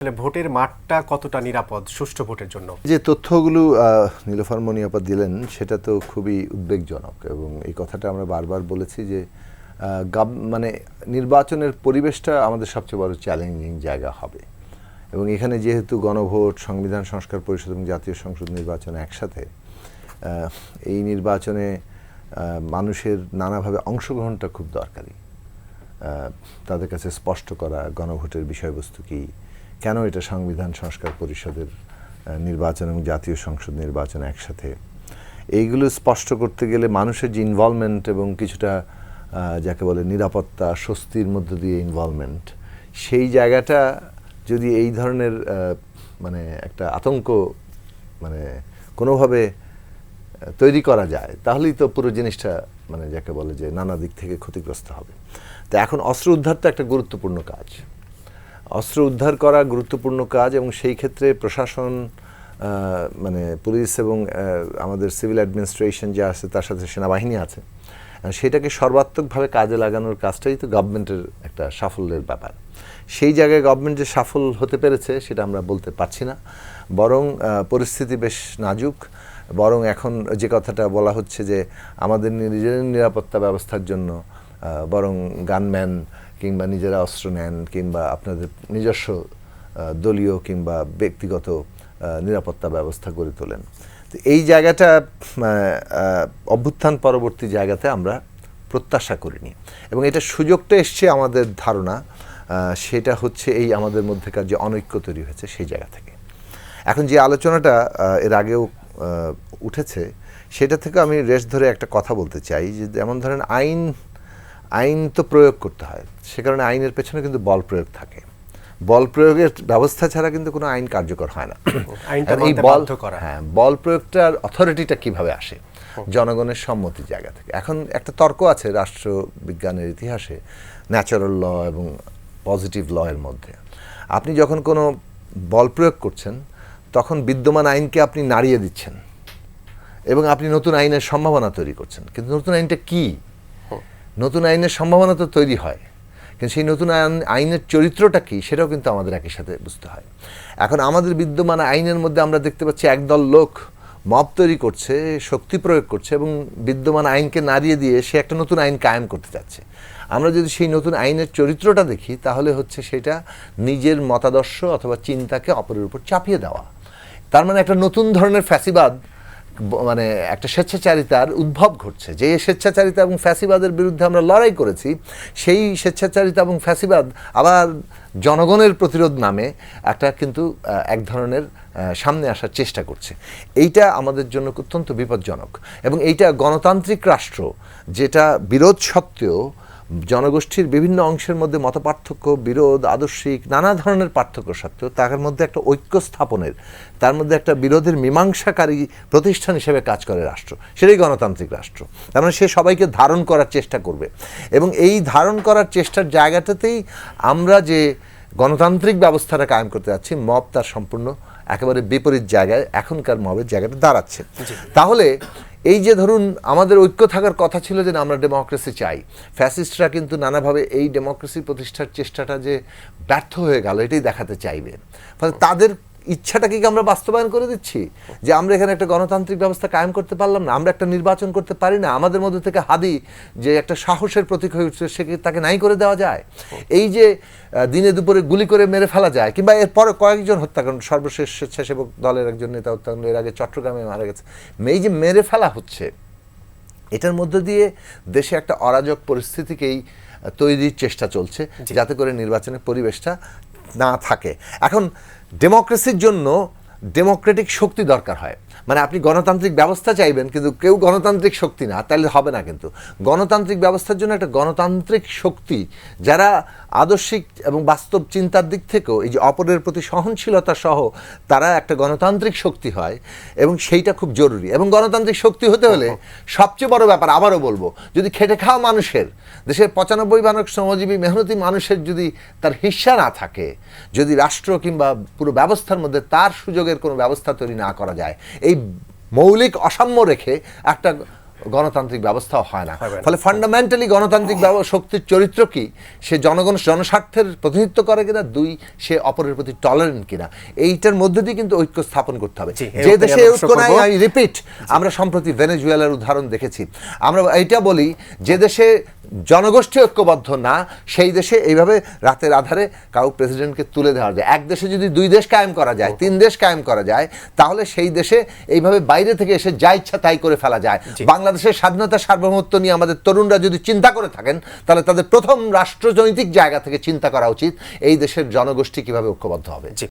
ভোটের মাঠটা কতটা নিরাপদ সুষ্ঠু ভোটের জন্য? যে তথ্যগুলো নীলোফার মনি আপা দিলেন সেটা তো খুবই উদ্বেগজনক এবং এই কথাটা আমরা বারবার বলেছি যে মানে নির্বাচনের পরিবেশটা আমাদের সবচেয়ে বড় চ্যালেঞ্জিং জায়গা হবে এবং এখানে যেহেতু গণভোট, সংবিধান সংস্কার পরিষদ এবং জাতীয় সংসদ নির্বাচন একসাথে, এই নির্বাচনে মানুষের নানাভাবে অংশগ্রহণটা খুব দরকারি। তাদের কাছে স্পষ্ট করা গণভোটের বিষয়বস্তু কী, কেন এটা সংবিধান সংস্কার পরিষদের নির্বাচন এবং জাতীয় সংসদ নির্বাচন একসাথে, এইগুলো স্পষ্ট করতে গেলে মানুষের যে ইনভলভমেন্ট এবং কিছুটা যাকে বলে নিরাপত্তা, স্বস্তির মধ্য দিয়ে ইনভলভমেন্ট, সেই জায়গাটা যদি এই ধরনের মানে একটা আতঙ্ক মানে কোনোভাবে তৈরি করা যায় তাহলেই তো পুরো জিনিসটা মানে যাকে বলে যে নানা দিক থেকে ক্ষতিগ্রস্ত হবে। তো এখন অস্ত্র উদ্ধার তো একটা গুরুত্বপূর্ণ কাজ, অস্ত্র উদ্ধার করা গুরুত্বপূর্ণ কাজ এবং সেই ক্ষেত্রে প্রশাসন মানে পুলিশ এবং আমাদের সিভিল অ্যাডমিনিস্ট্রেশন যা আছে তার সাথে সেনাবাহিনী আছে, সেটাকে সর্বাত্মকভাবে কাজে লাগানোর কাজটাই তো গভর্নমেন্টের একটা সাফল্যের ব্যাপার। সেই জায়গায় গভর্নমেন্ট যে সফল হতে পেরেছে সেটা আমরা বলতে পারছি না, বরং পরিস্থিতি বেশ নাজুক। বরং এখন যে কথাটা বলা হচ্ছে যে আমাদের নিজেদের নিরাপত্তা ব্যবস্থার জন্য বরং গানম্যান কিংবা নিজেরা অস্ত্র নেন কিংবা আপনাদের নিজস্ব দলীয় কিংবা ব্যক্তিগত নিরাপত্তা ব্যবস্থা গড়ে তোলেন। তো এই জায়গাটা অভ্যুত্থান পরবর্তী জায়গাতে আমরা প্রত্যাশা করিনি এবং এটা সুযোগটা এসছে আমাদের ধারণা সেটা হচ্ছে এই আমাদের মধ্যেকার যে অনৈক্য তৈরি হয়েছে সেই জায়গা থেকে। এখন যে আলোচনাটা এর আগেও উঠেছে সেটা থেকে আমি রেশ ধরে একটা কথা বলতে চাই যে যেমন ধরেন আইন তো প্রয়োগ করতে হয়, সে কারণে আইনের পেছনে কিন্তু বল প্রয়োগ থাকে। বল প্রয়োগের ব্যবস্থা ছাড়া কিন্তু কোনো আইন কার্যকর হয় না। এই বল প্রয়োগটার অথরিটিটা কিভাবে আসে? জনগণের সম্মতির জায়গা থেকে। এখন একটা তর্ক আছে রাষ্ট্রবিজ্ঞানের ইতিহাসে ন্যাচারাল ল এবং পজিটিভ ল এর মধ্যে। আপনি যখন কোনো বল প্রয়োগ করছেন তখন বিদ্যমান আইনকে আপনি নাড়িয়ে দিচ্ছেন এবং আপনি নতুন আইনের সম্ভাবনা তৈরি করছেন। কিন্তু নতুন আইনটা কি? নতুন আইনের সম্ভাবনা তো তৈরি হয়, কিন্তু সেই নতুন আইনের চরিত্রটা কি সেটাও কিন্তু আমাদের একই সাথে বুঝতে হয়। এখন আমাদের বিদ্যমান আইনের মধ্যে আমরা দেখতে পাচ্ছি একদল লোক মব তৈরি করছে, শক্তি প্রয়োগ করছে এবং বিদ্যমান আইনকে নাড়িয়ে দিয়ে সে একটা নতুন আইন কায়েম করতে যাচ্ছে। আমরা যদি সেই নতুন আইনের চরিত্রটা দেখি তাহলে হচ্ছে সেটা নিজের মতাদর্শ অথবা চিন্তাকে অপরের উপর চাপিয়ে দেওয়া। তার মানে একটা নতুন ধরনের ফ্যাসিবাদ মানে একটা স্বেচ্ছাচারিতার উদ্ভব ঘটছে। যে স্বেচ্ছাচারিতা এবং ফ্যাসিবাদের বিরুদ্ধে আমরা লড়াই করেছি, সেই স্বেচ্ছাচারিতা এবং ফ্যাসিবাদ আবার জনগণের প্রতিরোধ নামে একটা কিন্তু এক ধরনের সামনে আসার চেষ্টা করছে। এইটা আমাদের জন্য অত্যন্ত বিপজ্জনক এবং এইটা গণতান্ত্রিক রাষ্ট্র যেটা বিরোধ সত্ত্বেও জনগোষ্ঠীর বিভিন্ন অংশের মধ্যে মতপার্থক্য, বিরোধ, আদর্শিক নানা ধরনের পার্থক্য সত্ত্বেও তার মধ্যে একটা ঐক্য স্থাপনের, তার মধ্যে একটা বিরোধের মীমাংসাকারী প্রতিষ্ঠান হিসেবে কাজ করে রাষ্ট্র, সেটাই গণতান্ত্রিক রাষ্ট্র। তার মানে সে সবাইকে ধারণ করার চেষ্টা করবে এবং এই ধারণ করার চেষ্টার জায়গাটাতেই আমরা যে গণতান্ত্রিক ব্যবস্থাটা কায়েম করতে যাচ্ছি, মব তার সম্পূর্ণ একেবারে বিপরীত জায়গায় এখনকার মবের জায়গাটা দাঁড়াচ্ছে। তাহলে এই যে ধরুন আমাদের ঐক্য থাকার কথা ছিল যে আমরা ডেমোক্রেসি চাই, ফ্যাসিস্টরা কিন্তু নানাভাবে এই ডেমোক্রেসি প্রতিষ্ঠার চেষ্টাটা যে ব্যর্থ হয়ে গেল এটাই দেখাতে চাইবে। ফলে তাদের ইচ্ছাটাকে কি আমরা বাস্তবায়ন করে দিচ্ছি যে আমরা এখানে একটা গণতান্ত্রিক ব্যবস্থা কায়েম করতে পারলাম না, আমরা একটা নির্বাচন করতে পারি না, আমাদের মধ্যে থেকে হাদি যে একটা সাহসের প্রতীক হয়ে উঠছে সে তাকে নাই করে দেওয়া যায়? এই যে দিনে দুপুরে গুলি করে মেরে ফেলা যায় কিংবা এরপরে কয়েকজন হত্যাকাণ্ড, সর্বশেষ স্বেচ্ছাসেবক দলের একজন নেতা হত্যাকাণ্ড, এর আগে চট্টগ্রামে মারা গেছে, এই যে মেরে ফেলা হচ্ছে, এটার মধ্য দিয়ে দেশে একটা অরাজক পরিস্থিতিকেই তৈরির চেষ্টা চলছে যাতে করে নির্বাচনের পরিবেশটা না থাকে। এখন ডেমোক্রেসির জন্য ডেমোক্রেটিক শক্তি দরকার হয়, মানে আপনি গণতান্ত্রিক ব্যবস্থা চাইবেন কিন্তু কেউ গণতান্ত্রিক শক্তি না, তাহলে হবে না। কিন্তু গণতান্ত্রিক ব্যবস্থার জন্য একটা গণতান্ত্রিক শক্তি যারা আদর্শিক এবং বাস্তব চিন্তার দিক থেকেও এই যে অপরের প্রতি সহনশীলতা সহ তারা একটা গণতান্ত্রিক শক্তি হয় এবং সেইটা খুব জরুরি। এবং গণতান্ত্রিক শক্তি হতে হলে সবচেয়ে বড় ব্যাপার আবারও বলবো, যদি খেটে খাওয়া মানুষের, দেশের 95% শ্রমজীবী মেহনতি মানুষের যদি তার হিস্সা না থাকে, যদি রাষ্ট্র কিংবা পুরো ব্যবস্থার মধ্যে তার সুযোগের কোনো ব্যবস্থা তৈরি না করা যায়, এই মৌলিক অসাম্য রেখে একটা গণতান্ত্রিক ব্যবস্থাও হয় না। হবে না। ফলে ফান্ডামেন্টালি গণতান্ত্রিক শক্তির চরিত্র কি, সে জনস্বার্থের প্রতিনিধিত্ব করে কিনা, দুই সে অপরের প্রতি টলারেন্ট কিনা, এইটার মধ্যে দিয়ে কিন্তু ঐক্য স্থাপন করতে হবে। জি, যে এই দেশে আমরা ঐক্য নাই, আমি রিপিট, আমরা সম্প্রতি ভেনেজুয়েলার উদাহরণ দেখেছি। আমরা এইটা বলি, যে দেশে জনগোষ্ঠী ঐক্যবদ্ধ না, সেই দেশে এইভাবে রাতের আধারে কাউ প্রেসিডেন্টকে তুলে দেওয়া যায়। এক দেশে যদি 2 দেশ কায়েম করা যায়, 3 দেশ কায়েম করা যায়, তাহলে সেই দেশে এইভাবে বাইরে থেকে এসে যা ইচ্ছা তাই করে ফেলা যায়। বাংলাদেশের স্বাধীনতা সার্বভৌমত্ব নিয়ে আমাদের তরুণরা যদি চিন্তা করে থাকেন, তাহলে তাদের প্রথম রাষ্ট্রনৈতিক জায়গা থেকে চিন্তা করা উচিত এই দেশের জনগোষ্ঠী কিভাবে ঐক্যবদ্ধ হবে। জি।